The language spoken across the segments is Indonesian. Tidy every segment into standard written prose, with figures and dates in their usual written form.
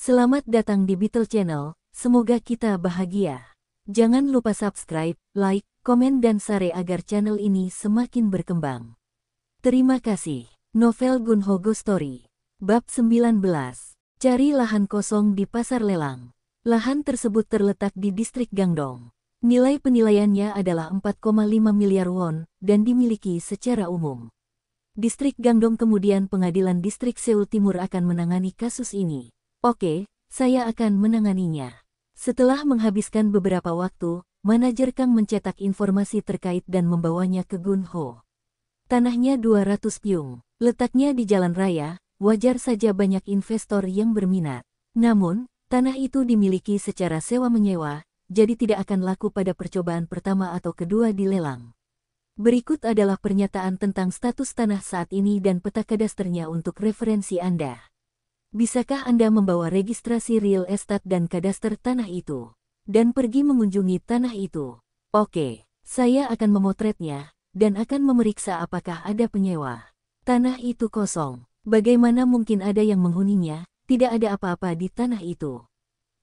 Selamat datang di Beetle Channel, semoga kita bahagia. Jangan lupa subscribe, like, komen dan share agar channel ini semakin berkembang. Terima kasih. Novel Gunho Ghost Story. Bab 19. Cari lahan kosong di pasar lelang. Lahan tersebut terletak di distrik Gangdong. Nilai penilaiannya adalah 4,5 miliar won dan dimiliki secara umum. Distrik Gangdong kemudian Pengadilan Distrik Seoul Timur akan menangani kasus ini. Oke, saya akan menanganinya. Setelah menghabiskan beberapa waktu, manajer Kang mencetak informasi terkait dan membawanya ke Gunho. Tanahnya 200 pyung, letaknya di jalan raya, wajar saja banyak investor yang berminat. Namun, tanah itu dimiliki secara sewa-menyewa, jadi tidak akan laku pada percobaan pertama atau kedua di lelang. Berikut adalah pernyataan tentang status tanah saat ini dan peta kadasternya untuk referensi Anda. Bisakah Anda membawa registrasi real estate dan kadaster tanah itu, dan pergi mengunjungi tanah itu? Oke, saya akan memotretnya, dan akan memeriksa apakah ada penyewa. Tanah itu kosong. Bagaimana mungkin ada yang menghuninya? Tidak ada apa-apa di tanah itu.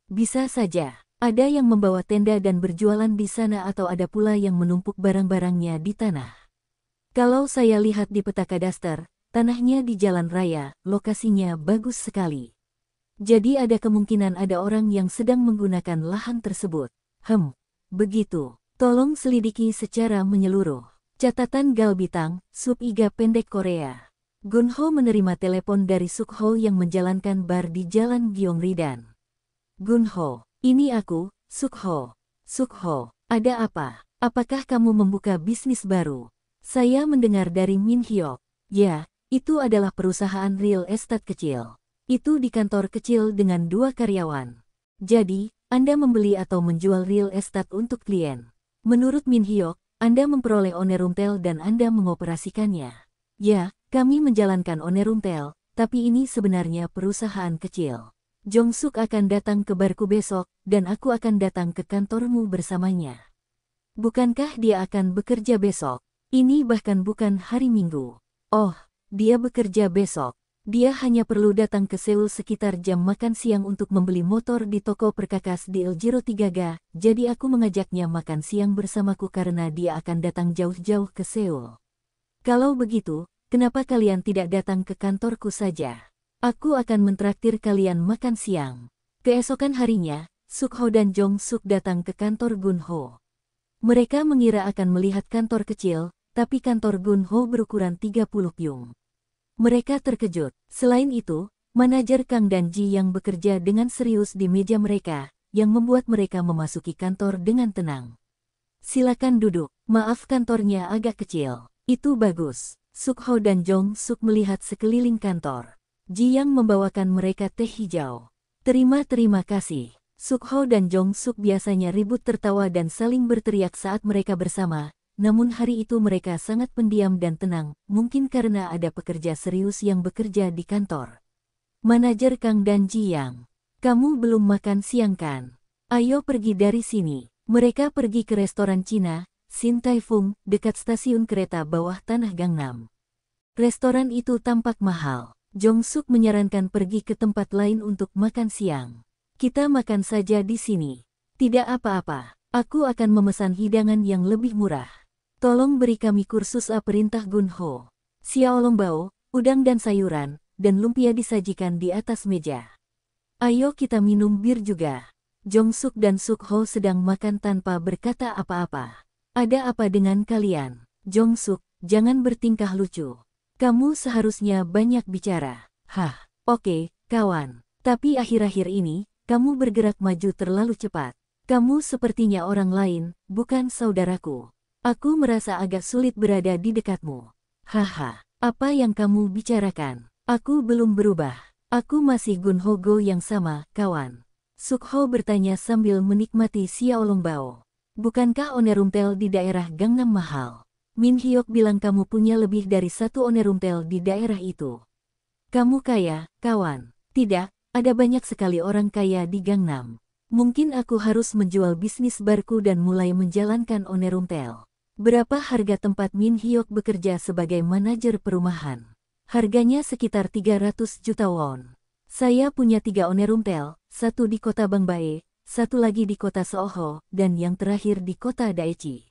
Bisa saja. Ada yang membawa tenda dan berjualan di sana atau ada pula yang menumpuk barang-barangnya di tanah. Kalau saya lihat di peta kadaster, tanahnya di jalan raya, lokasinya bagus sekali. Jadi ada kemungkinan ada orang yang sedang menggunakan lahan tersebut. Begitu. Tolong selidiki secara menyeluruh. Catatan Galbitang, Sub Iga Pendek Korea. Gunho menerima telepon dari Sukho yang menjalankan bar di Jalan Gyeongridan. Gunho. Ini aku, Sukho. Sukho, ada apa? Apakah kamu membuka bisnis baru? Saya mendengar dari Min Hyuk. Ya, itu adalah perusahaan real estate kecil. Itu di kantor kecil dengan 2 karyawan. Jadi, Anda membeli atau menjual real estate untuk klien. Menurut Min Hyuk, Anda memperoleh onerumtel dan Anda mengoperasikannya. Ya, kami menjalankan onerumtel, tapi ini sebenarnya perusahaan kecil. Jong-suk akan datang ke barku besok, dan aku akan datang ke kantormu bersamanya. Bukankah dia akan bekerja besok? Ini bahkan bukan hari Minggu. Oh, dia bekerja besok. Dia hanya perlu datang ke Seoul sekitar jam makan siang untuk membeli motor di toko perkakas di Eljiro 3Ga, jadi aku mengajaknya makan siang bersamaku karena dia akan datang jauh-jauh ke Seoul. Kalau begitu, kenapa kalian tidak datang ke kantorku saja? Aku akan mentraktir kalian makan siang. Keesokan harinya, Sukho dan Jong-suk datang ke kantor Gunho. Mereka mengira akan melihat kantor kecil, tapi kantor Gunho berukuran 30 pyung. Mereka terkejut. Selain itu, manajer Kang dan Ji yang bekerja dengan serius di meja mereka, yang membuat mereka memasuki kantor dengan tenang. Silakan duduk. Maaf kantornya agak kecil. Itu bagus. Sukho dan Jong-suk melihat sekeliling kantor. Ji yang membawakan mereka teh hijau. Terima kasih. Sukho dan Jong-suk biasanya ribut tertawa dan saling berteriak saat mereka bersama, namun hari itu mereka sangat pendiam dan tenang, mungkin karena ada pekerja serius yang bekerja di kantor. Manajer Kang dan Ji yang, kamu belum makan siang kan? Ayo pergi dari sini. Mereka pergi ke restoran Cina, Sin Tai Fung, dekat stasiun kereta bawah tanah Gangnam. Restoran itu tampak mahal. Jong-suk menyarankan pergi ke tempat lain untuk makan siang. Kita makan saja di sini. Tidak apa-apa, aku akan memesan hidangan yang lebih murah. Tolong beri kami kursus perintah Gunho. Xiaolongbao, udang dan sayuran, dan lumpia disajikan di atas meja. Ayo kita minum bir juga. Jong-suk dan Sukho sedang makan tanpa berkata apa-apa. Ada apa dengan kalian? Jong-suk, jangan bertingkah lucu. Kamu seharusnya banyak bicara. Oke, kawan. Tapi akhir-akhir ini, kamu bergerak maju terlalu cepat. Kamu sepertinya orang lain, bukan saudaraku. Aku merasa agak sulit berada di dekatmu. Apa yang kamu bicarakan? Aku belum berubah. Aku masih Gunho Go yang sama, kawan. Sukho bertanya sambil menikmati Xiaolongbao. Bukankah onerumtel di daerah Gangnam mahal? Min Hyuk bilang kamu punya lebih dari 1 onerumtel di daerah itu. Kamu kaya, kawan. Tidak, ada banyak sekali orang kaya di Gangnam. Mungkin aku harus menjual bisnis barku dan mulai menjalankan onerumtel. Berapa harga tempat Min Hyuk bekerja sebagai manajer perumahan? Harganya sekitar 300 juta won. Saya punya 3 onerumtel, 1 di kota Bangbae, 1 lagi di kota Seoho, dan yang terakhir di kota Daechi.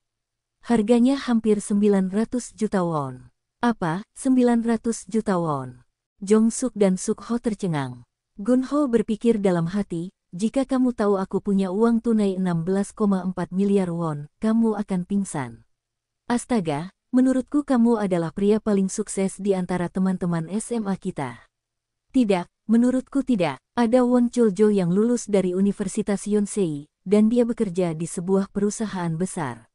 Harganya hampir 900 juta won. Apa, 900 juta won? Jong-suk dan Suk-ho tercengang. Gun-ho berpikir dalam hati, jika kamu tahu aku punya uang tunai 16,4 miliar won, kamu akan pingsan. Astaga, menurutku kamu adalah pria paling sukses di antara teman-teman SMA kita. Tidak, menurutku tidak. Ada Won Chul-jo yang lulus dari Universitas Yonsei, dan dia bekerja di sebuah perusahaan besar.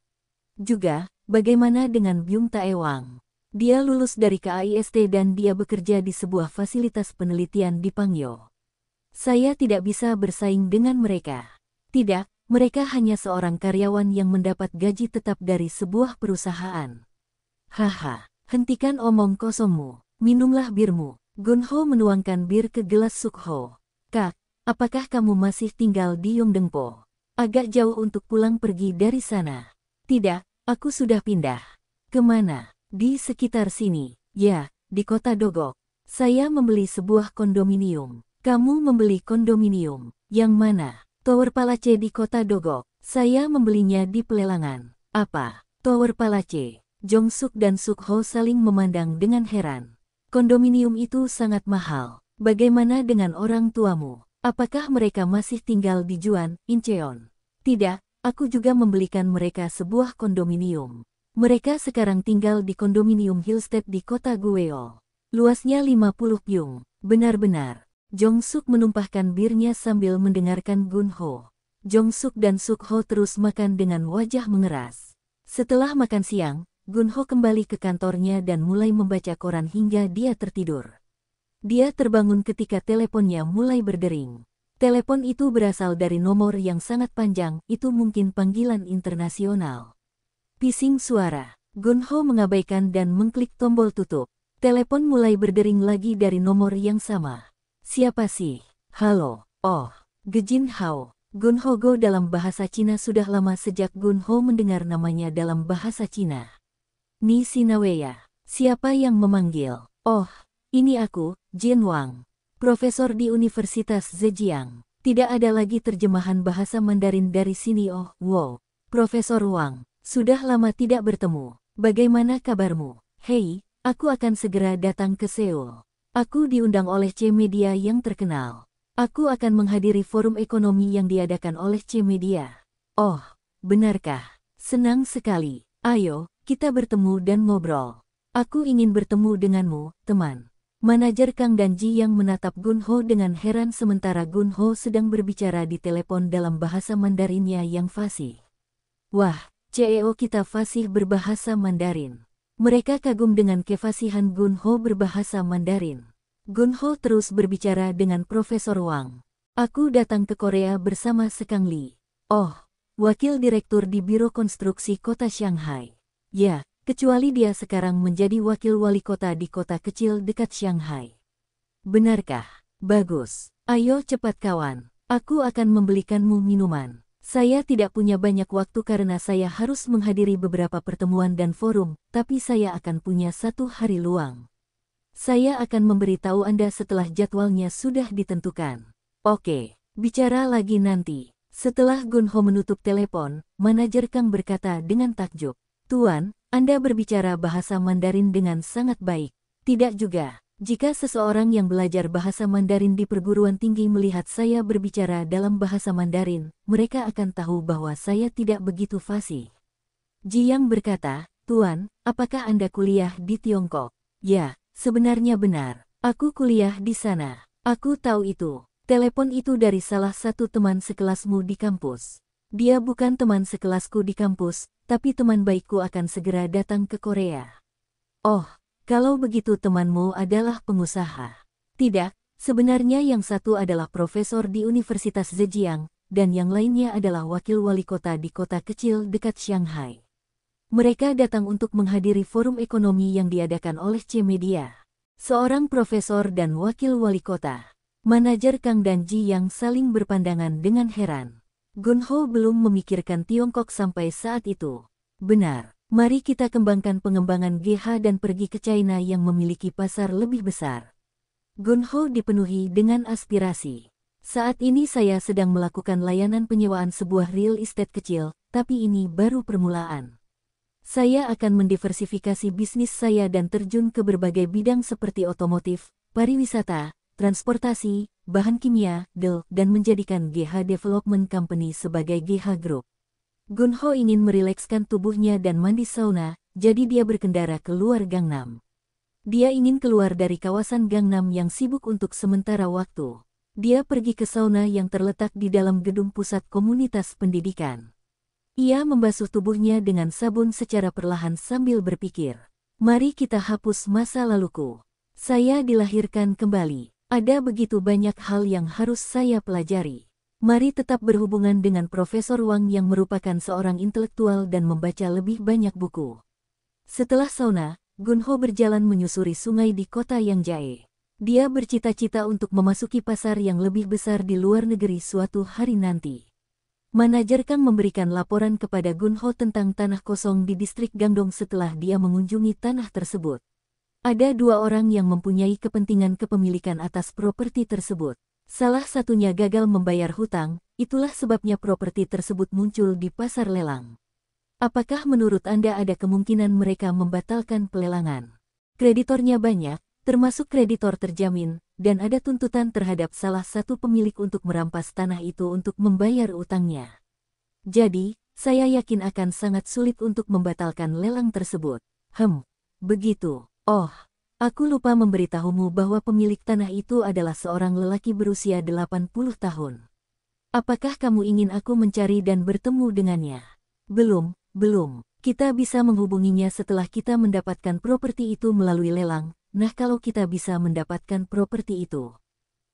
Juga, bagaimana dengan Byung Tae-wang? Dia lulus dari KAIST dan dia bekerja di sebuah fasilitas penelitian di Pangyo. Saya tidak bisa bersaing dengan mereka. Tidak, mereka hanya seorang karyawan yang mendapat gaji tetap dari sebuah perusahaan. Haha, hentikan omong kosongmu, minumlah birmu. Gun-ho menuangkan bir ke gelas Suk-ho. Kak, apakah kamu masih tinggal di Yongdeungpo? Agak jauh untuk pulang pergi dari sana. Tidak, aku sudah pindah. Kemana? Di sekitar sini. Ya, di kota Dogok. Saya membeli sebuah kondominium. Kamu membeli kondominium. Yang mana? Tower Palace di kota Dogok. Saya membelinya di pelelangan. Apa? Tower Palace. Jong-suk dan Suk-ho saling memandang dengan heran. Kondominium itu sangat mahal. Bagaimana dengan orang tuamu? Apakah mereka masih tinggal di Juan, Incheon? Tidak, aku juga membelikan mereka sebuah kondominium. Mereka sekarang tinggal di kondominium Hillstead di kota Gueol. Luasnya 50 pyung. Benar-benar. Jong-suk menumpahkan birnya sambil mendengarkan Gun-ho. Jong-suk dan Suk-ho terus makan dengan wajah mengeras. Setelah makan siang, Gun-ho kembali ke kantornya dan mulai membaca koran hingga dia tertidur. Dia terbangun ketika teleponnya mulai berdering. Telepon itu berasal dari nomor yang sangat panjang, itu mungkin panggilan internasional. Pising suara. Gun-ho mengabaikan dan mengklik tombol tutup. Telepon mulai berdering lagi dari nomor yang sama. Siapa sih? Halo. Oh, Gejin Hao. Gun-ho Go dalam bahasa Cina sudah lama sejak Gun-ho mendengar namanya dalam bahasa Cina. Ni Sinaweya. Siapa yang memanggil? Oh, ini aku, Jin Wang. Profesor di Universitas Zhejiang. Tidak ada lagi terjemahan bahasa Mandarin dari sini. Oh, wow. Profesor Wang, sudah lama tidak bertemu. Bagaimana kabarmu? Hei, aku akan segera datang ke Seoul. Aku diundang oleh C-Media yang terkenal. Aku akan menghadiri forum ekonomi yang diadakan oleh C-Media. Oh, benarkah? Senang sekali. Ayo, kita bertemu dan ngobrol. Aku ingin bertemu denganmu, teman. Manajer Kang Danji yang menatap Gun-ho dengan heran sementara Gun-ho sedang berbicara di telepon dalam bahasa Mandarinnya yang fasih. Wah, CEO kita fasih berbahasa Mandarin. Mereka kagum dengan kefasihan Gun-ho berbahasa Mandarin. Gun-ho terus berbicara dengan Profesor Wang. Aku datang ke Korea bersama Sekang Lee. Oh, wakil direktur di Biro Konstruksi Kota Shanghai. Ya, kecuali dia sekarang menjadi wakil wali kota di kota kecil dekat Shanghai. Benarkah? Bagus. Ayo cepat kawan. Aku akan membelikanmu minuman. Saya tidak punya banyak waktu karena saya harus menghadiri beberapa pertemuan dan forum, tapi saya akan punya 1 hari luang. Saya akan memberitahu Anda setelah jadwalnya sudah ditentukan. Oke, bicara lagi nanti. Setelah Gun-ho menutup telepon, manajer Kang berkata dengan takjub. Tuan, Anda berbicara bahasa Mandarin dengan sangat baik. Tidak juga. Jika seseorang yang belajar bahasa Mandarin di perguruan tinggi melihat saya berbicara dalam bahasa Mandarin, mereka akan tahu bahwa saya tidak begitu fasih. Jiang berkata, Tuan, apakah Anda kuliah di Tiongkok? Ya, sebenarnya benar. Aku kuliah di sana. Aku tahu itu. Telepon itu dari salah satu teman sekelasmu di kampus. Dia bukan teman sekelasku di kampus, tapi teman baikku akan segera datang ke Korea. Oh, kalau begitu temanmu adalah pengusaha. Tidak, sebenarnya yang satu adalah profesor di Universitas Zhejiang, dan yang lainnya adalah wakil wali kota di kota kecil dekat Shanghai. Mereka datang untuk menghadiri forum ekonomi yang diadakan oleh C-Media. Seorang profesor dan wakil wali kota. Manajer Kang Danji yang saling berpandangan dengan heran. Gun-ho belum memikirkan Tiongkok sampai saat itu. Benar, mari kita kembangkan pengembangan GH dan pergi ke China yang memiliki pasar lebih besar. Gunho dipenuhi dengan aspirasi. Saat ini saya sedang melakukan layanan penyewaan sebuah real estate kecil, tapi ini baru permulaan. Saya akan mendiversifikasi bisnis saya dan terjun ke berbagai bidang seperti otomotif, pariwisata, transportasi, bahan kimia, dan menjadikan GH Development Company sebagai GH Group. Gunho ingin merilekskan tubuhnya dan mandi sauna, jadi dia berkendara keluar Gangnam. Dia ingin keluar dari kawasan Gangnam yang sibuk untuk sementara waktu. Dia pergi ke sauna yang terletak di dalam gedung pusat komunitas pendidikan. Ia membasuh tubuhnya dengan sabun secara perlahan sambil berpikir, "Mari kita hapus masa laluku. Saya dilahirkan kembali. Ada begitu banyak hal yang harus saya pelajari. Mari tetap berhubungan dengan Profesor Wang yang merupakan seorang intelektual dan membaca lebih banyak buku." Setelah sauna, Gunho berjalan menyusuri sungai di kota Yangjae. Dia bercita-cita untuk memasuki pasar yang lebih besar di luar negeri suatu hari nanti. Manajer Kang memberikan laporan kepada Gunho tentang tanah kosong di distrik Gangdong setelah dia mengunjungi tanah tersebut. Ada 2 orang yang mempunyai kepentingan kepemilikan atas properti tersebut. Salah satunya gagal membayar hutang, itulah sebabnya properti tersebut muncul di pasar lelang. Apakah menurut Anda ada kemungkinan mereka membatalkan pelelangan? Kreditornya banyak, termasuk kreditor terjamin, dan ada tuntutan terhadap salah satu pemilik untuk merampas tanah itu untuk membayar utangnya. Jadi, saya yakin akan sangat sulit untuk membatalkan lelang tersebut. Begitu. Oh, aku lupa memberitahumu bahwa pemilik tanah itu adalah seorang lelaki berusia 80 tahun. Apakah kamu ingin aku mencari dan bertemu dengannya? Belum. Kita bisa menghubunginya setelah kita mendapatkan properti itu melalui lelang. Nah, kalau kita bisa mendapatkan properti itu.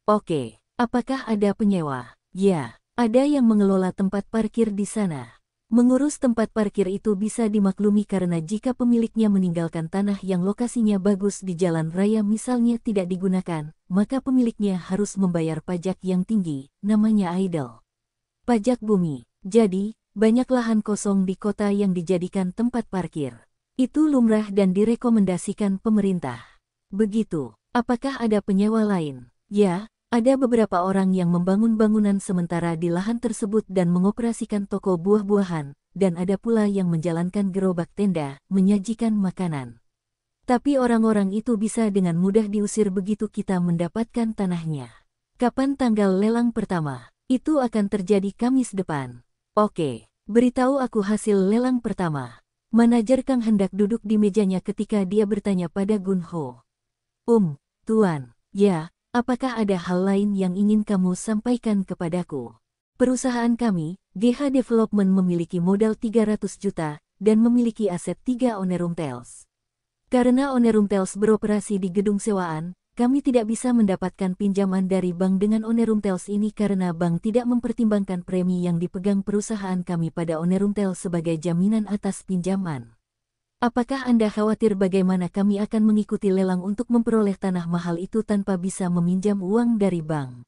Oke, apakah ada penyewa? Ya, ada yang mengelola tempat parkir di sana. Mengurus tempat parkir itu bisa dimaklumi karena jika pemiliknya meninggalkan tanah yang lokasinya bagus di jalan raya misalnya tidak digunakan, maka pemiliknya harus membayar pajak yang tinggi, namanya idle. Pajak bumi. Jadi, banyak lahan kosong di kota yang dijadikan tempat parkir. Itu lumrah dan direkomendasikan pemerintah. Begitu. Apakah ada penyewa lain? Ya, ada beberapa orang yang membangun bangunan sementara di lahan tersebut dan mengoperasikan toko buah-buahan, dan ada pula yang menjalankan gerobak tenda, menyajikan makanan. Tapi orang-orang itu bisa dengan mudah diusir begitu kita mendapatkan tanahnya. Kapan tanggal lelang pertama? Itu akan terjadi Kamis depan. Oke, beritahu aku hasil lelang pertama. Manajer Kang hendak duduk di mejanya ketika dia bertanya pada Gunho. Tuan, ya, apakah ada hal lain yang ingin kamu sampaikan kepadaku? Perusahaan kami, GH Development memiliki modal 300 juta, dan memiliki aset 3 Onerumtels. Karena Onerumtels beroperasi di gedung sewaan, kami tidak bisa mendapatkan pinjaman dari bank dengan Onerumtels ini karena bank tidak mempertimbangkan premi yang dipegang perusahaan kami pada Onerumtels sebagai jaminan atas pinjaman. Apakah Anda khawatir bagaimana kami akan mengikuti lelang untuk memperoleh tanah mahal itu tanpa bisa meminjam uang dari bank?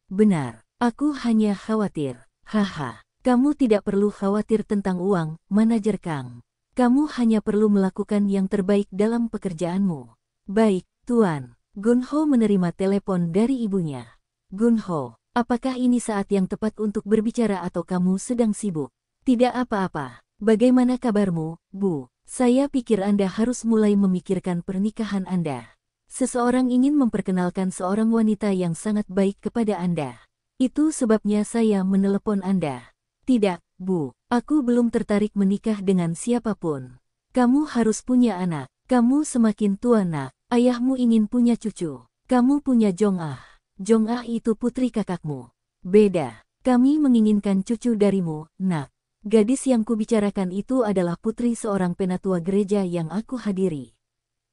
Benar, aku hanya khawatir. Haha, kamu tidak perlu khawatir tentang uang, Manajer Kang. Kamu hanya perlu melakukan yang terbaik dalam pekerjaanmu. Baik, Tuan. Gunho menerima telepon dari ibunya. Gunho, apakah ini saat yang tepat untuk berbicara atau kamu sedang sibuk? Tidak apa-apa. Bagaimana kabarmu, Bu? Saya pikir Anda harus mulai memikirkan pernikahan Anda. Seseorang ingin memperkenalkan seorang wanita yang sangat baik kepada Anda. Itu sebabnya saya menelepon Anda. Tidak, Bu. Aku belum tertarik menikah dengan siapapun. Kamu harus punya anak. Kamu semakin tua, Nak. Ayahmu ingin punya cucu. Kamu punya Jong-ah. Jong-ah itu putri kakakmu. Beda. Kami menginginkan cucu darimu, Nak. Gadis yang kubicarakan itu adalah putri seorang penatua gereja yang aku hadiri.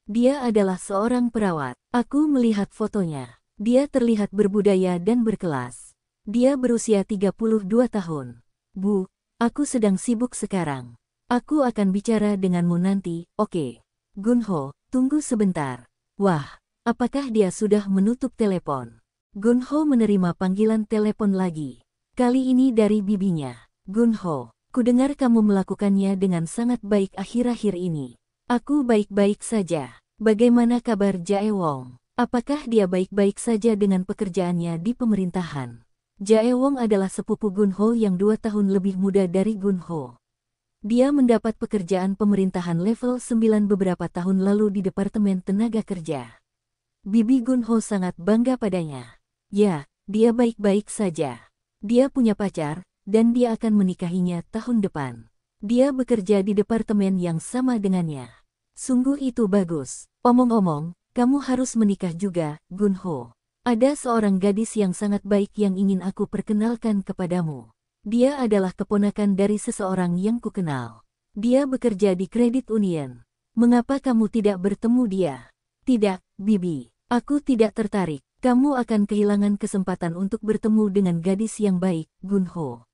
Dia adalah seorang perawat. Aku melihat fotonya. Dia terlihat berbudaya dan berkelas. Dia berusia 32 tahun. Bu, aku sedang sibuk sekarang. Aku akan bicara denganmu nanti, oke? Gunho, tunggu sebentar. Wah, apakah dia sudah menutup telepon? Gunho menerima panggilan telepon lagi. Kali ini dari bibinya. Gunho, kudengar kamu melakukannya dengan sangat baik akhir-akhir ini. Aku baik-baik saja. Bagaimana kabar Jae Wong? Apakah dia baik-baik saja dengan pekerjaannya di pemerintahan? Jae Wong adalah sepupu Gun Ho yang 2 tahun lebih muda dari Gun Ho. Dia mendapat pekerjaan pemerintahan level 9 beberapa tahun lalu di Departemen Tenaga Kerja. Bibi Gun Ho sangat bangga padanya. Ya, dia baik-baik saja. Dia punya pacar, dan dia akan menikahinya tahun depan. Dia bekerja di departemen yang sama dengannya. Sungguh itu bagus. Omong-omong, kamu harus menikah juga, Gun Ho. Ada seorang gadis yang sangat baik yang ingin aku perkenalkan kepadamu. Dia adalah keponakan dari seseorang yang kukenal. Dia bekerja di Credit Union. Mengapa kamu tidak bertemu dia? Tidak, Bibi. Aku tidak tertarik. Kamu akan kehilangan kesempatan untuk bertemu dengan gadis yang baik, Gun Ho.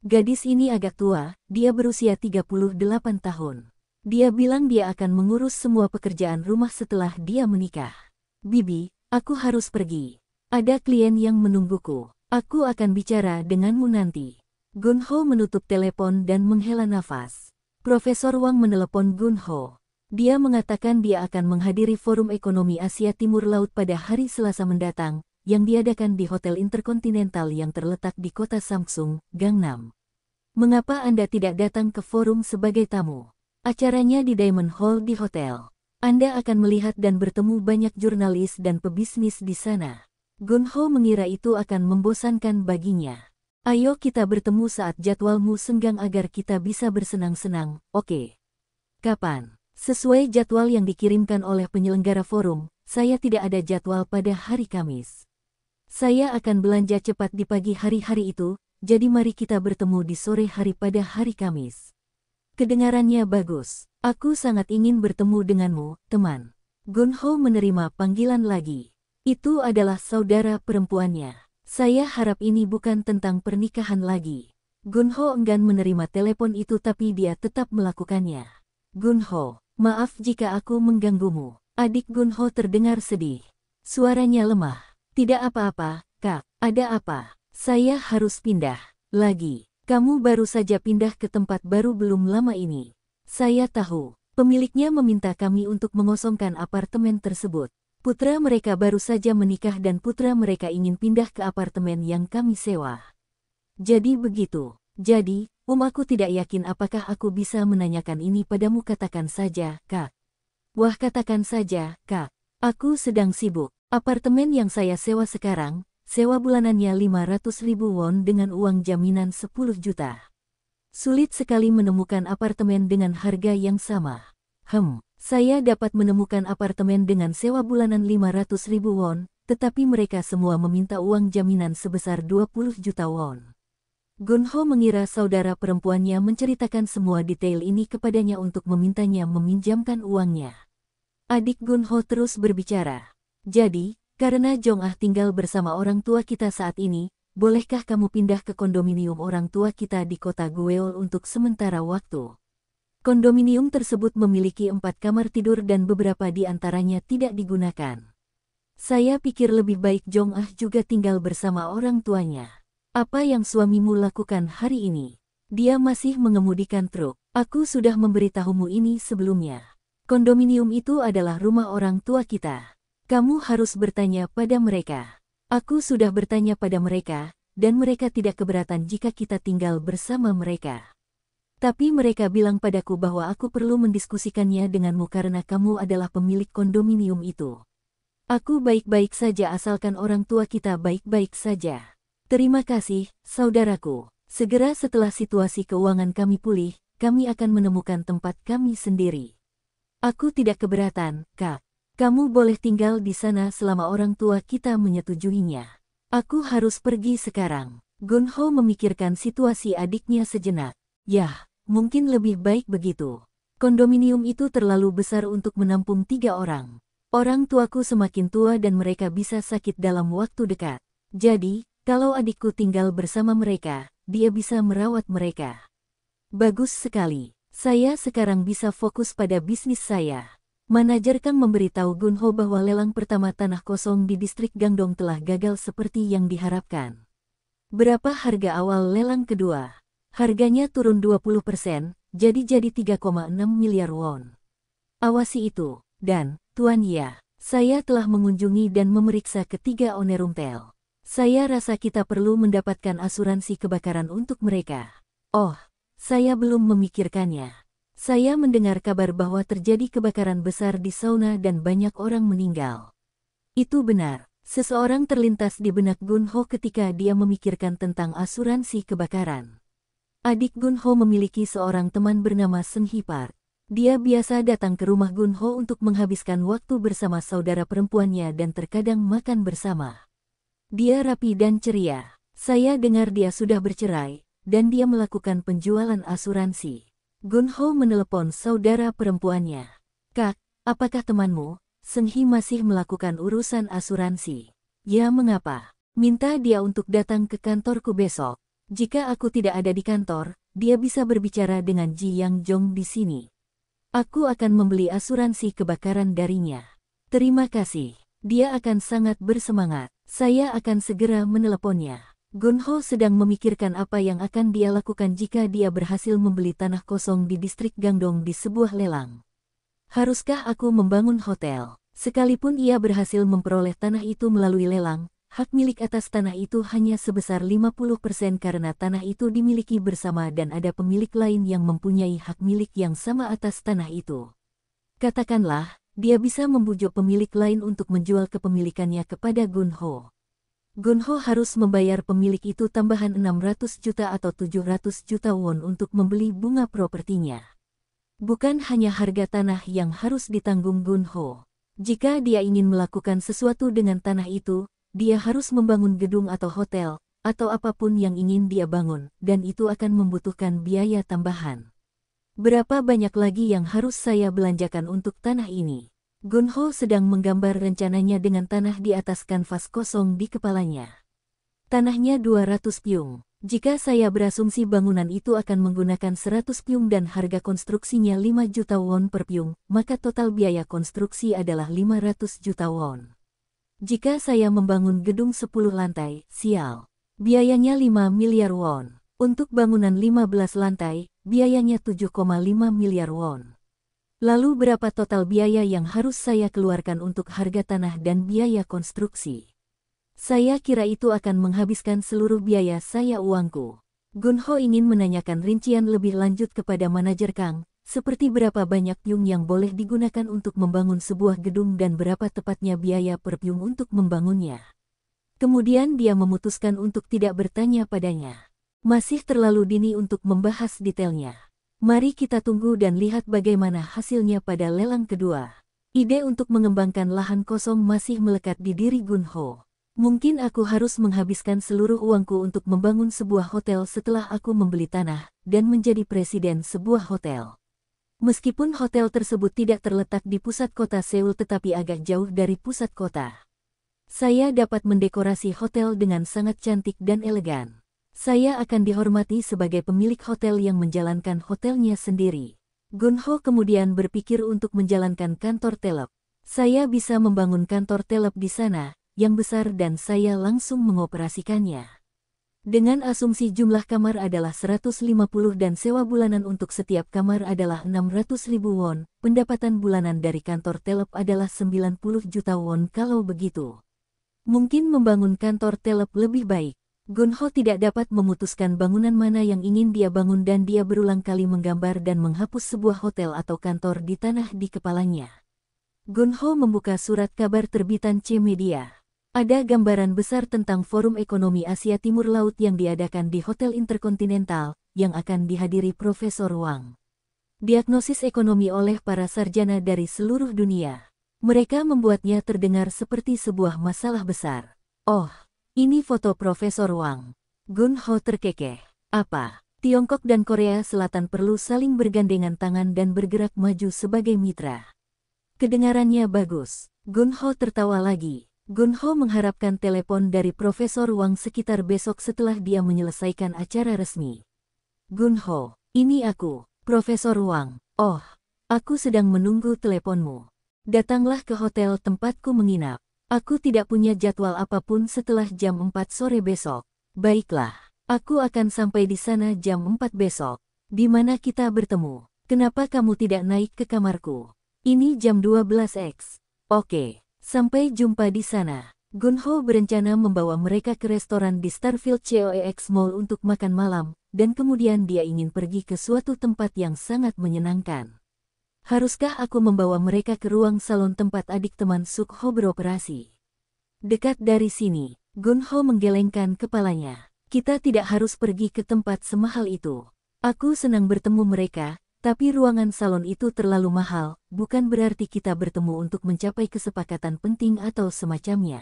Gadis ini agak tua, dia berusia 38 tahun. Dia bilang dia akan mengurus semua pekerjaan rumah setelah dia menikah. Bibi, aku harus pergi. Ada klien yang menungguku. Aku akan bicara denganmu nanti. Gun Ho menutup telepon dan menghela nafas. Profesor Wang menelepon Gun Ho. Dia mengatakan dia akan menghadiri Forum Ekonomi Asia Timur Laut pada hari Selasa mendatang, yang diadakan di Hotel Intercontinental yang terletak di kota Samsung, Gangnam. Mengapa Anda tidak datang ke forum sebagai tamu? Acaranya di Diamond Hall di hotel. Anda akan melihat dan bertemu banyak jurnalis dan pebisnis di sana. Gun Ho mengira itu akan membosankan baginya. Ayo kita bertemu saat jadwalmu senggang agar kita bisa bersenang-senang, oke? Kapan? Sesuai jadwal yang dikirimkan oleh penyelenggara forum, saya tidak ada jadwal pada hari Kamis. Saya akan belanja cepat di pagi hari-hari itu, jadi mari kita bertemu di sore hari pada hari Kamis. Kedengarannya bagus. Aku sangat ingin bertemu denganmu, teman. Gun Ho menerima panggilan lagi. Itu adalah saudara perempuannya. Saya harap ini bukan tentang pernikahan lagi. Gun Ho enggan menerima telepon itu tapi dia tetap melakukannya. Gun Ho. Maaf jika aku mengganggumu. Adik Gun Ho terdengar sedih. Suaranya lemah. Tidak apa-apa, Kak. Ada apa? Saya harus pindah. Lagi. Kamu baru saja pindah ke tempat baru belum lama ini. Saya tahu. Pemiliknya meminta kami untuk mengosongkan apartemen tersebut. Putra mereka baru saja menikah dan putra mereka ingin pindah ke apartemen yang kami sewa. Jadi begitu. Jadi, aku tidak yakin apakah aku bisa menanyakan ini padamu. Katakan saja, Kak. Wah, katakan saja, Kak. Aku sedang sibuk. Apartemen yang saya sewa sekarang, sewa bulanannya 500.000 won dengan uang jaminan 10 juta. Sulit sekali menemukan apartemen dengan harga yang sama. Saya dapat menemukan apartemen dengan sewa bulanan 500.000 won, tetapi mereka semua meminta uang jaminan sebesar 20 juta won. Gun Ho mengira saudara perempuannya menceritakan semua detail ini kepadanya untuk memintanya meminjamkan uangnya. Adik Gun Ho terus berbicara. Jadi, karena Jong Ah tinggal bersama orang tua kita saat ini, bolehkah kamu pindah ke kondominium orang tua kita di kota Gweol untuk sementara waktu? Kondominium tersebut memiliki 4 kamar tidur dan beberapa di antaranya tidak digunakan. Saya pikir lebih baik Jong Ah juga tinggal bersama orang tuanya. Apa yang suamimu lakukan hari ini? Dia masih mengemudikan truk. Aku sudah memberitahumu ini sebelumnya. Kondominium itu adalah rumah orang tua kita. Kamu harus bertanya pada mereka. Aku sudah bertanya pada mereka, dan mereka tidak keberatan jika kita tinggal bersama mereka. Tapi mereka bilang padaku bahwa aku perlu mendiskusikannya denganmu karena kamu adalah pemilik kondominium itu. Aku baik-baik saja asalkan orang tua kita baik-baik saja. Terima kasih, saudaraku. Segera setelah situasi keuangan kami pulih, kami akan menemukan tempat kami sendiri. Aku tidak keberatan, Kak. Kamu boleh tinggal di sana selama orang tua kita menyetujuinya. Aku harus pergi sekarang. Gun Ho memikirkan situasi adiknya sejenak. Yah, mungkin lebih baik begitu. Kondominium itu terlalu besar untuk menampung 3 orang. Orang tuaku semakin tua dan mereka bisa sakit dalam waktu dekat. Jadi, kalau adikku tinggal bersama mereka, dia bisa merawat mereka. Bagus sekali. Saya sekarang bisa fokus pada bisnis saya. Manajer Kang memberitahu Gun Ho bahwa lelang pertama tanah kosong di distrik Gangdong telah gagal seperti yang diharapkan. Berapa harga awal lelang kedua? Harganya turun 20%, jadi 3,6 miliar won. Awasi itu, dan, Tuan Ya, Saya telah mengunjungi dan memeriksa ketiga Onerumtel. Saya rasa kita perlu mendapatkan asuransi kebakaran untuk mereka. Oh, saya belum memikirkannya. Saya mendengar kabar bahwa terjadi kebakaran besar di sauna dan banyak orang meninggal. Itu benar. Seseorang terlintas di benak Gunho ketika dia memikirkan tentang asuransi kebakaran. Adik Gunho memiliki seorang teman bernama Seng Hipar. Dia biasa datang ke rumah Gunho untuk menghabiskan waktu bersama saudara perempuannya dan terkadang makan bersama. Dia rapi dan ceria. Saya dengar dia sudah bercerai, dan dia melakukan penjualan asuransi. Gunho menelepon saudara perempuannya. Kak, apakah temanmu, Seng Hi masih melakukan urusan asuransi? Ya, mengapa? Minta dia untuk datang ke kantorku besok. Jika aku tidak ada di kantor, dia bisa berbicara dengan Ji Yang Jong di sini. Aku akan membeli asuransi kebakaran darinya. Terima kasih. Dia akan sangat bersemangat. Saya akan segera meneleponnya. Gunho sedang memikirkan apa yang akan dia lakukan jika dia berhasil membeli tanah kosong di distrik Gangdong di sebuah lelang. Haruskah aku membangun hotel? Sekalipun ia berhasil memperoleh tanah itu melalui lelang, hak milik atas tanah itu hanya sebesar 50% karena tanah itu dimiliki bersama dan ada pemilik lain yang mempunyai hak milik yang sama atas tanah itu. Katakanlah, dia bisa membujuk pemilik lain untuk menjual kepemilikannya kepada Gunho. Gunho harus membayar pemilik itu tambahan 600 juta atau 700 juta won untuk membeli bunga propertinya. Bukan hanya harga tanah yang harus ditanggung Gunho. Jika dia ingin melakukan sesuatu dengan tanah itu, dia harus membangun gedung atau hotel, atau apapun yang ingin dia bangun, dan itu akan membutuhkan biaya tambahan. Berapa banyak lagi yang harus saya belanjakan untuk tanah ini? Gunho sedang menggambar rencananya dengan tanah di atas kanvas kosong di kepalanya. Tanahnya 200 pyung. Jika saya berasumsi bangunan itu akan menggunakan 100 pyung dan harga konstruksinya 5 juta won per pyung, maka total biaya konstruksi adalah 500 juta won. Jika saya membangun gedung 10 lantai, sial. Biayanya 5 miliar won. Untuk bangunan 15 lantai, biayanya 7,5 miliar won. Lalu berapa total biaya yang harus saya keluarkan untuk harga tanah dan biaya konstruksi? Saya kira itu akan menghabiskan seluruh biaya saya uangku. Gunho ingin menanyakan rincian lebih lanjut kepada manajer Kang, seperti berapa banyak pyung yang boleh digunakan untuk membangun sebuah gedung dan berapa tepatnya biaya per pyung untuk membangunnya. Kemudian dia memutuskan untuk tidak bertanya padanya. Masih terlalu dini untuk membahas detailnya. Mari kita tunggu dan lihat bagaimana hasilnya pada lelang kedua. Ide untuk mengembangkan lahan kosong masih melekat di diri Gunho. Mungkin aku harus menghabiskan seluruh uangku untuk membangun sebuah hotel setelah aku membeli tanah dan menjadi presiden sebuah hotel. Meskipun hotel tersebut tidak terletak di pusat kota Seoul tetapi agak jauh dari pusat kota. Saya dapat mendekorasi hotel dengan sangat cantik dan elegan. Saya akan dihormati sebagai pemilik hotel yang menjalankan hotelnya sendiri. Gunho kemudian berpikir untuk menjalankan kantor telep. Saya bisa membangun kantor telep di sana, yang besar dan saya langsung mengoperasikannya. Dengan asumsi jumlah kamar adalah 150 dan sewa bulanan untuk setiap kamar adalah 600.000 won, pendapatan bulanan dari kantor telep adalah 90 juta won kalau begitu. Mungkin membangun kantor telep lebih baik. Gunho tidak dapat memutuskan bangunan mana yang ingin dia bangun dan dia berulang kali menggambar dan menghapus sebuah hotel atau kantor di tanah di kepalanya. Gunho membuka surat kabar terbitan C-Media. Ada gambaran besar tentang Forum Ekonomi Asia Timur Laut yang diadakan di Hotel Interkontinental, yang akan dihadiri Profesor Wang. Diagnosis ekonomi oleh para sarjana dari seluruh dunia. Mereka membuatnya terdengar seperti sebuah masalah besar. Oh, ini foto Profesor Wang. Gunho terkekeh. Apa? Tiongkok dan Korea Selatan perlu saling bergandengan tangan dan bergerak maju sebagai mitra. Kedengarannya bagus. Gunho tertawa lagi. Gunho mengharapkan telepon dari Profesor Wang sekitar besok setelah dia menyelesaikan acara resmi. Gunho, ini aku, Profesor Wang. Oh, aku sedang menunggu teleponmu. Datanglah ke hotel tempatku menginap. Aku tidak punya jadwal apapun setelah jam 4 sore besok. Baiklah, aku akan sampai di sana jam 4 besok. Di mana kita bertemu? Kenapa kamu tidak naik ke kamarku? Ini jam 12x. Oke. Sampai jumpa di sana. Gunho berencana membawa mereka ke restoran di Starfield COEX Mall untuk makan malam, dan kemudian dia ingin pergi ke suatu tempat yang sangat menyenangkan. Haruskah aku membawa mereka ke ruang salon tempat adik teman Sukho beroperasi? Dekat dari sini, Gunho menggelengkan kepalanya. Kita tidak harus pergi ke tempat semahal itu. Aku senang bertemu mereka, tapi ruangan salon itu terlalu mahal, bukan berarti kita bertemu untuk mencapai kesepakatan penting atau semacamnya.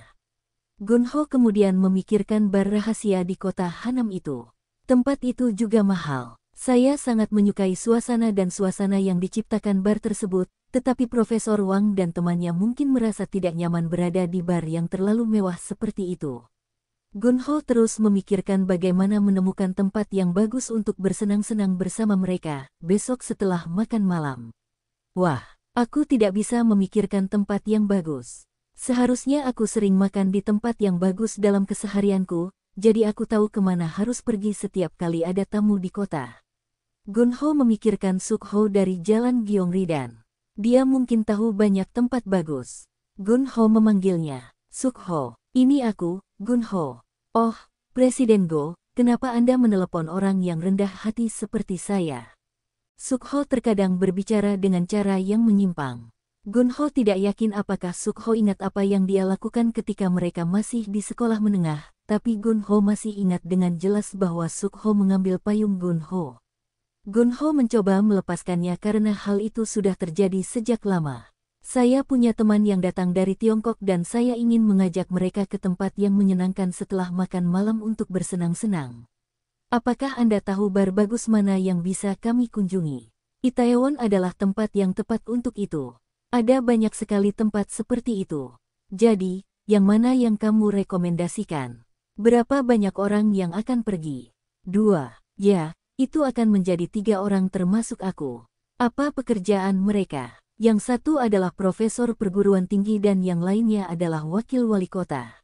Gunho kemudian memikirkan bar rahasia di kota Hanam itu. Tempat itu juga mahal. Saya sangat menyukai suasana yang diciptakan bar tersebut, tetapi Profesor Wang dan temannya mungkin merasa tidak nyaman berada di bar yang terlalu mewah seperti itu. Gunho terus memikirkan bagaimana menemukan tempat yang bagus untuk bersenang-senang bersama mereka, besok setelah makan malam. Wah, aku tidak bisa memikirkan tempat yang bagus. Seharusnya aku sering makan di tempat yang bagus dalam keseharianku, jadi aku tahu kemana harus pergi setiap kali ada tamu di kota. Gunho memikirkan Sukho dari jalan Gyeongridan. Dia mungkin tahu banyak tempat bagus. Gunho memanggilnya. Sukho, ini aku, Gunho. Oh, Presiden Go, kenapa Anda menelepon orang yang rendah hati seperti saya? Sukho terkadang berbicara dengan cara yang menyimpang. Gunho tidak yakin apakah Sukho ingat apa yang dia lakukan ketika mereka masih di sekolah menengah, tapi Gunho masih ingat dengan jelas bahwa Sukho mengambil payung Gunho. Gunho mencoba melepaskannya karena hal itu sudah terjadi sejak lama. Saya punya teman yang datang dari Tiongkok dan saya ingin mengajak mereka ke tempat yang menyenangkan setelah makan malam untuk bersenang-senang. Apakah Anda tahu bar bagus mana yang bisa kami kunjungi? Itaewon adalah tempat yang tepat untuk itu. Ada banyak sekali tempat seperti itu. Jadi, yang mana yang kamu rekomendasikan? Berapa banyak orang yang akan pergi? 2. Ya, itu akan menjadi 3 orang termasuk aku. Apa pekerjaan mereka? Yang satu adalah profesor perguruan tinggi dan yang lainnya adalah wakil wali kota.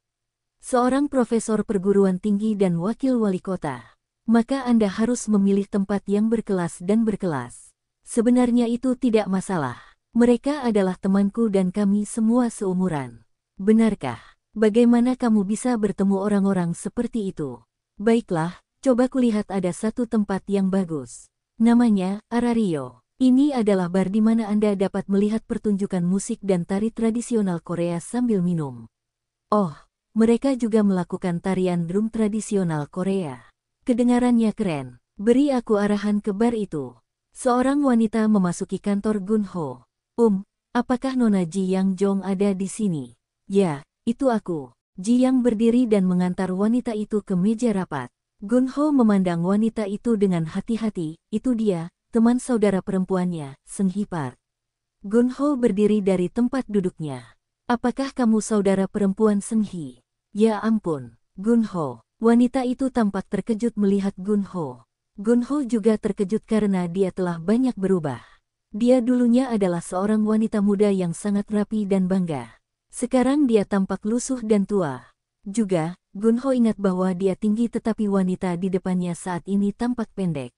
Seorang profesor perguruan tinggi dan wakil wali kota. Maka Anda harus memilih tempat yang berkelas dan berkelas. Sebenarnya itu tidak masalah. Mereka adalah temanku dan kami semua seumuran. Benarkah? Bagaimana kamu bisa bertemu orang-orang seperti itu? Baiklah, coba kulihat ada satu tempat yang bagus. Namanya Arario. Ini adalah bar di mana Anda dapat melihat pertunjukan musik dan tari tradisional Korea sambil minum. Oh, mereka juga melakukan tarian drum tradisional Korea. Kedengarannya keren. Beri aku arahan ke bar itu. Seorang wanita memasuki kantor Gunho. Apakah Nona Ji Yang Jong ada di sini? Ya, itu aku. Ji Yang berdiri dan mengantar wanita itu ke meja rapat. Gunho memandang wanita itu dengan hati-hati, itu dia, teman saudara perempuannya, Seng Hee Park. Gunho berdiri dari tempat duduknya. Apakah kamu saudara perempuan Seng Hee? Ya ampun, Gunho. Wanita itu tampak terkejut melihat Gunho. Gunho juga terkejut karena dia telah banyak berubah. Dia dulunya adalah seorang wanita muda yang sangat rapi dan bangga. Sekarang dia tampak lusuh dan tua. Juga, Gunho ingat bahwa dia tinggi tetapi wanita di depannya saat ini tampak pendek.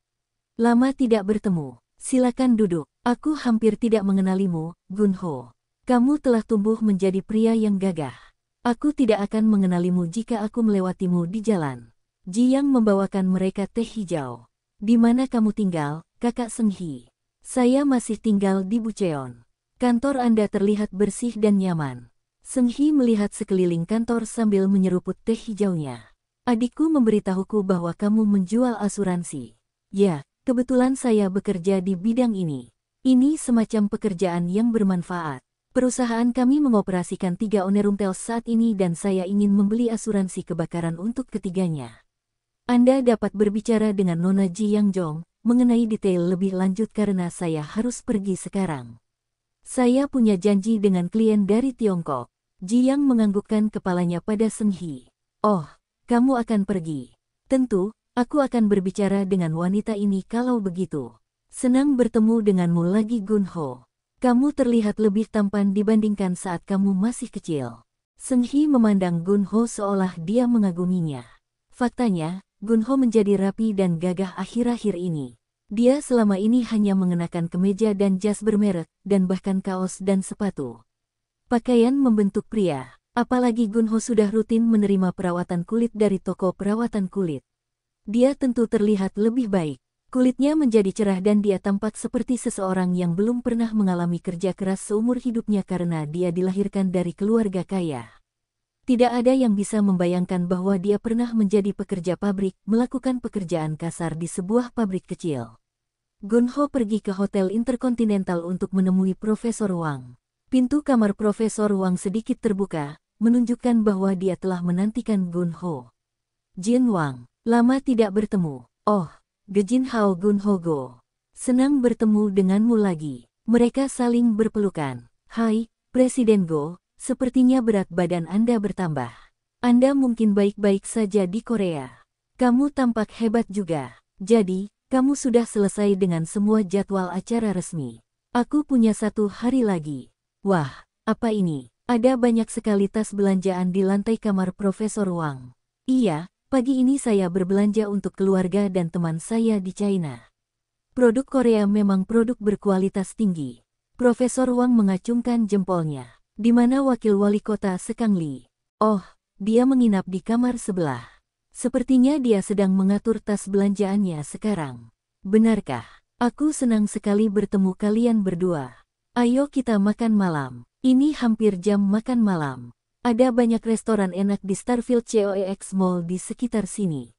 Lama tidak bertemu. Silakan duduk. Aku hampir tidak mengenalimu, Gunho. Kamu telah tumbuh menjadi pria yang gagah. Aku tidak akan mengenalimu jika aku melewatimu di jalan. Ji Yang membawakan mereka teh hijau. Di mana kamu tinggal, kakak Seng Hee? Saya masih tinggal di Bucheon. Kantor Anda terlihat bersih dan nyaman. Seng Hee melihat sekeliling kantor sambil menyeruput teh hijaunya. Adikku memberitahuku bahwa kamu menjual asuransi. Ya, kebetulan saya bekerja di bidang ini. Ini semacam pekerjaan yang bermanfaat. Perusahaan kami mengoperasikan 3 Onerumtels saat ini dan saya ingin membeli asuransi kebakaran untuk ketiganya. Anda dapat berbicara dengan Nona Ji Yang Jong mengenai detail lebih lanjut karena saya harus pergi sekarang. Saya punya janji dengan klien dari Tiongkok. Ji Yang menganggukkan kepalanya pada Seng Hee. Oh, kamu akan pergi. Tentu, aku akan berbicara dengan wanita ini kalau begitu. Senang bertemu denganmu lagi Gunho. Kamu terlihat lebih tampan dibandingkan saat kamu masih kecil. Seng Hee memandang Gunho seolah dia mengaguminya. Faktanya, Gunho menjadi rapi dan gagah akhir-akhir ini. Dia selama ini hanya mengenakan kemeja dan jas bermerek, dan bahkan kaos dan sepatu. Pakaian membentuk pria. Apalagi Gunho sudah rutin menerima perawatan kulit dari toko perawatan kulit. Dia tentu terlihat lebih baik. Kulitnya menjadi cerah dan dia tampak seperti seseorang yang belum pernah mengalami kerja keras seumur hidupnya karena dia dilahirkan dari keluarga kaya. Tidak ada yang bisa membayangkan bahwa dia pernah menjadi pekerja pabrik, melakukan pekerjaan kasar di sebuah pabrik kecil. Gunho pergi ke Hotel Intercontinental untuk menemui Profesor Wang. Pintu kamar Profesor Wang sedikit terbuka, menunjukkan bahwa dia telah menantikan Gunho. Jin Wang, lama tidak bertemu. Oh, Gejin Hao Gunho Go. Senang bertemu denganmu lagi. Mereka saling berpelukan. Hai, Presiden Go. Sepertinya berat badan Anda bertambah. Anda mungkin baik-baik saja di Korea. Kamu tampak hebat juga. Jadi, kamu sudah selesai dengan semua jadwal acara resmi. Aku punya 1 hari lagi. Wah, apa ini? Ada banyak sekali tas belanjaan di lantai kamar Profesor Wang. Iya, pagi ini saya berbelanja untuk keluarga dan teman saya di China. Produk Korea memang produk berkualitas tinggi. Profesor Wang mengacungkan jempolnya. Di mana wakil wali kota Sekang Li? Oh, dia menginap di kamar sebelah. Sepertinya dia sedang mengatur tas belanjaannya sekarang. Benarkah? Aku senang sekali bertemu kalian berdua. Ayo kita makan malam. Ini hampir jam makan malam. Ada banyak restoran enak di Starfield COEX Mall di sekitar sini.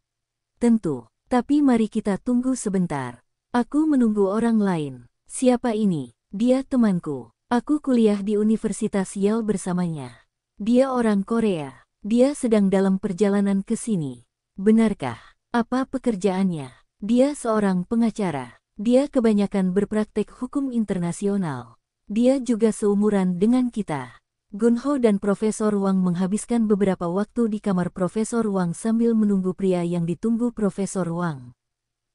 Tentu, tapi mari kita tunggu sebentar. Aku menunggu orang lain. Siapa ini? Dia temanku. Aku kuliah di Universitas Yale bersamanya. Dia orang Korea. Dia sedang dalam perjalanan ke sini. Benarkah? Apa pekerjaannya? Dia seorang pengacara. Dia kebanyakan berpraktek hukum internasional. Dia juga seumuran dengan kita. Gunho dan Profesor Wang menghabiskan beberapa waktu di kamar Profesor Wang sambil menunggu pria yang ditunggu Profesor Wang.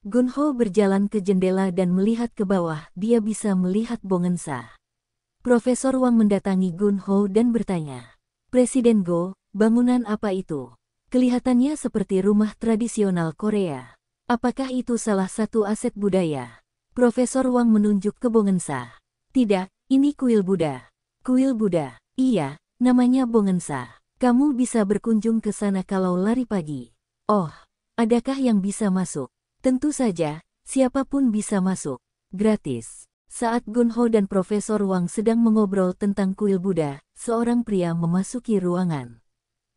Gunho berjalan ke jendela dan melihat ke bawah. Dia bisa melihat Bongensa. Profesor Wang mendatangi Gunho dan bertanya, Presiden Go, bangunan apa itu? Kelihatannya seperti rumah tradisional Korea. Apakah itu salah satu aset budaya? Profesor Wang menunjuk ke Bongensa. Tidak, ini kuil Buddha. Kuil Buddha, iya, namanya Bongensa. Kamu bisa berkunjung ke sana kalau lari pagi. Oh, adakah yang bisa masuk? Tentu saja, siapapun bisa masuk. Gratis. Saat Gunho dan Profesor Wang sedang mengobrol tentang kuil Buddha, seorang pria memasuki ruangan.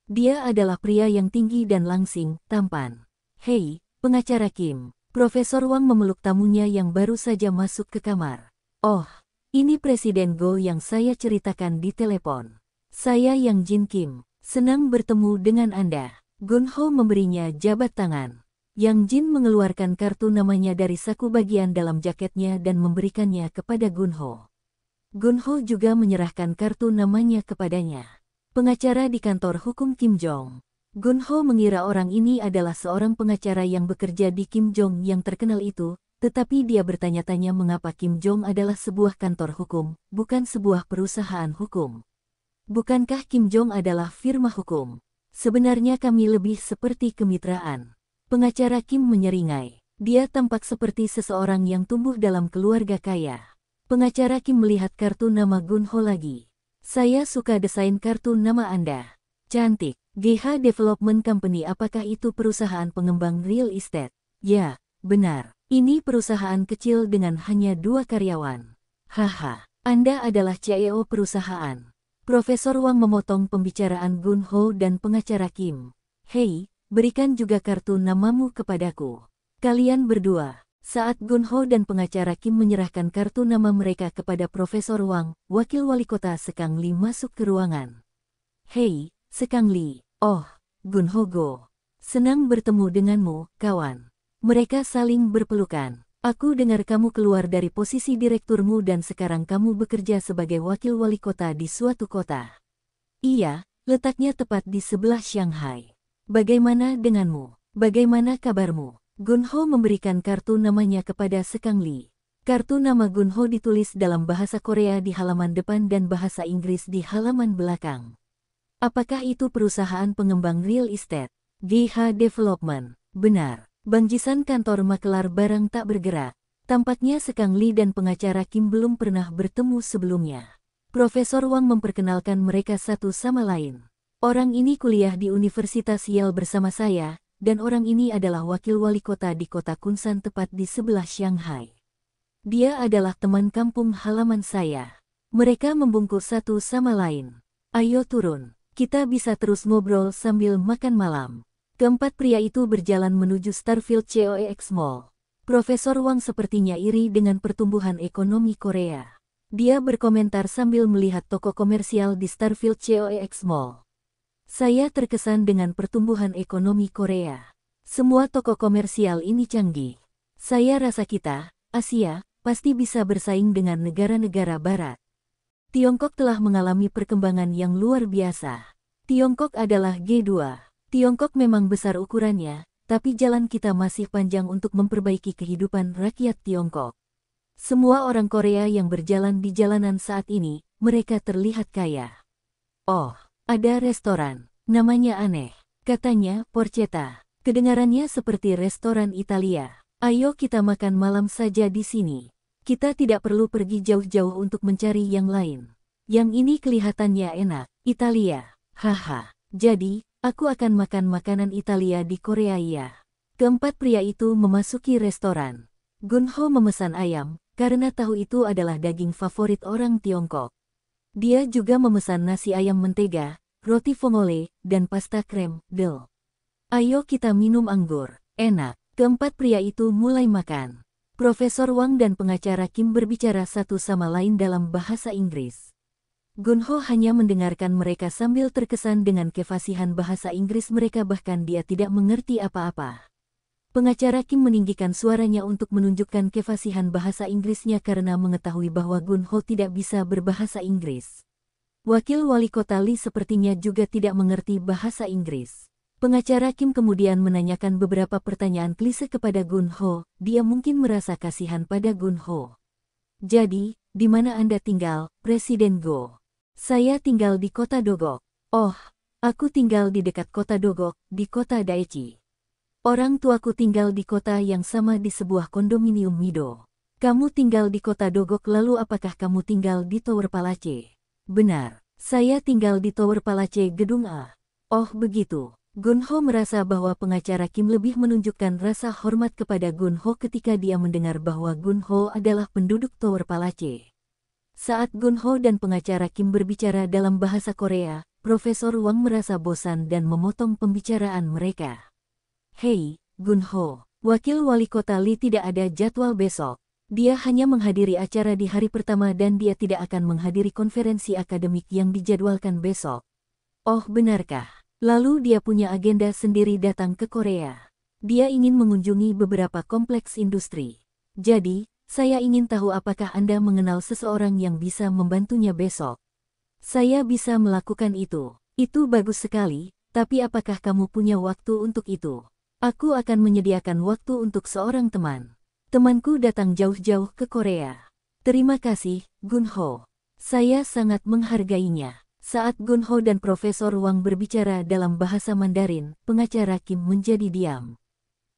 Dia adalah pria yang tinggi dan langsing, tampan. Hei, pengacara Kim. Profesor Wang memeluk tamunya yang baru saja masuk ke kamar. Oh, ini Presiden Go yang saya ceritakan di telepon. Saya Yang Jin Kim. Senang bertemu dengan Anda. Gunho memberinya jabat tangan. Yang Jin mengeluarkan kartu namanya dari saku bagian dalam jaketnya dan memberikannya kepada Gunho. Gunho juga menyerahkan kartu namanya kepadanya. Pengacara di kantor hukum Kim Jong. Gunho mengira orang ini adalah seorang pengacara yang bekerja di Kim Jong yang terkenal itu, tetapi dia bertanya-tanya mengapa Kim Jong adalah sebuah kantor hukum, bukan sebuah perusahaan hukum. Bukankah Kim Jong adalah firma hukum? Sebenarnya kami lebih seperti kemitraan. Pengacara Kim menyeringai. Dia tampak seperti seseorang yang tumbuh dalam keluarga kaya. Pengacara Kim melihat kartu nama Gunho lagi. Saya suka desain kartu nama Anda. Cantik. GH Development Company, apakah itu perusahaan pengembang real estate? Ya, benar. Ini perusahaan kecil dengan hanya 2 karyawan. Haha, Anda adalah CEO perusahaan. Profesor Wang memotong pembicaraan Gunho dan pengacara Kim. Hei, berikan juga kartu namamu kepadaku. Kalian berdua. Saat Gunho dan pengacara Kim menyerahkan kartu nama mereka kepada Profesor Wang, wakil wali kota Sekang Li masuk ke ruangan. Hei, Sekang Li. Oh, Gunho Go. Senang bertemu denganmu, kawan. Mereka saling berpelukan. Aku dengar kamu keluar dari posisi direkturmu dan sekarang kamu bekerja sebagai wakil wali kota di suatu kota. Iya, letaknya tepat di sebelah Shanghai. Bagaimana denganmu? Bagaimana kabarmu? Gunho memberikan kartu namanya kepada Sekang Li. Kartu nama Gunho ditulis dalam bahasa Korea di halaman depan dan bahasa Inggris di halaman belakang. Apakah itu perusahaan pengembang real estate? GH Development. Benar. Bang Jisan kantor makelar barang tak bergerak. Tampaknya Sekang Li dan pengacara Kim belum pernah bertemu sebelumnya. Profesor Wang memperkenalkan mereka satu sama lain. Orang ini kuliah di Universitas Yale bersama saya, dan orang ini adalah wakil wali kota di kota Kunsan tepat di sebelah Shanghai. Dia adalah teman kampung halaman saya. Mereka membungkuk satu sama lain. Ayo turun, kita bisa terus ngobrol sambil makan malam. Keempat pria itu berjalan menuju Starfield COEX Mall. Profesor Wang sepertinya iri dengan pertumbuhan ekonomi Korea. Dia berkomentar sambil melihat toko komersial di Starfield COEX Mall. Saya terkesan dengan pertumbuhan ekonomi Korea. Semua toko komersial ini canggih. Saya rasa kita, Asia, pasti bisa bersaing dengan negara-negara barat. Tiongkok telah mengalami perkembangan yang luar biasa. Tiongkok adalah G2. Tiongkok memang besar ukurannya, tapi jalan kita masih panjang untuk memperbaiki kehidupan rakyat Tiongkok. Semua orang Korea yang berjalan di jalanan saat ini, mereka terlihat kaya. Oh, ada restoran, namanya aneh. Katanya Porchetta. Kedengarannya seperti restoran Italia. Ayo kita makan malam saja di sini. Kita tidak perlu pergi jauh-jauh untuk mencari yang lain. Yang ini kelihatannya enak, Italia. Haha. Jadi, aku akan makan makanan Italia di Korea ya. Keempat pria itu memasuki restoran. Gunho memesan ayam, karena tahu itu adalah daging favorit orang Tiongkok. Dia juga memesan nasi ayam mentega, roti vongole, dan pasta krem, del. Ayo kita minum anggur, enak. Keempat pria itu mulai makan. Profesor Wang dan pengacara Kim berbicara satu sama lain dalam bahasa Inggris. Gunho hanya mendengarkan mereka sambil terkesan dengan kefasihan bahasa Inggris mereka, bahkan dia tidak mengerti apa-apa. Pengacara Kim meninggikan suaranya untuk menunjukkan kefasihan bahasa Inggrisnya karena mengetahui bahwa Gunho tidak bisa berbahasa Inggris. Wakil wali kota Lee sepertinya juga tidak mengerti bahasa Inggris. Pengacara Kim kemudian menanyakan beberapa pertanyaan klise kepada Gunho. Dia mungkin merasa kasihan pada Gunho. Jadi, di mana Anda tinggal, Presiden Go? Saya tinggal di kota Dogok. Oh, aku tinggal di dekat kota Dogok, di kota Daechi. Orang tuaku tinggal di kota yang sama di sebuah kondominium Mido. Kamu tinggal di kota Dogok, lalu apakah kamu tinggal di Tower Palace? Benar, saya tinggal di Tower Palace gedung A. Oh begitu. Gunho merasa bahwa pengacara Kim lebih menunjukkan rasa hormat kepada Gunho ketika dia mendengar bahwa Gunho adalah penduduk Tower Palace. Saat Gunho dan pengacara Kim berbicara dalam bahasa Korea, Profesor Wang merasa bosan dan memotong pembicaraan mereka. Hei, Gunho, wakil wali kota Lee tidak ada jadwal besok. Dia hanya menghadiri acara di hari pertama dan dia tidak akan menghadiri konferensi akademik yang dijadwalkan besok. Oh benarkah? Lalu dia punya agenda sendiri datang ke Korea. Dia ingin mengunjungi beberapa kompleks industri. Jadi, saya ingin tahu apakah Anda mengenal seseorang yang bisa membantunya besok. Saya bisa melakukan itu. Itu bagus sekali, tapi apakah kamu punya waktu untuk itu? Aku akan menyediakan waktu untuk seorang teman. Temanku datang jauh-jauh ke Korea. Terima kasih, Gunho. Saya sangat menghargainya. Saat Gunho dan Profesor Wang berbicara dalam bahasa Mandarin, pengacara Kim menjadi diam.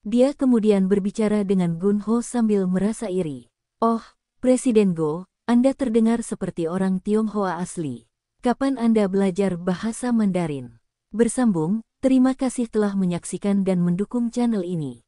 Dia kemudian berbicara dengan Gunho sambil merasa iri. Oh, Presiden Go, Anda terdengar seperti orang Tionghoa asli. Kapan Anda belajar bahasa Mandarin? Bersambung. Terima kasih telah menyaksikan dan mendukung channel ini.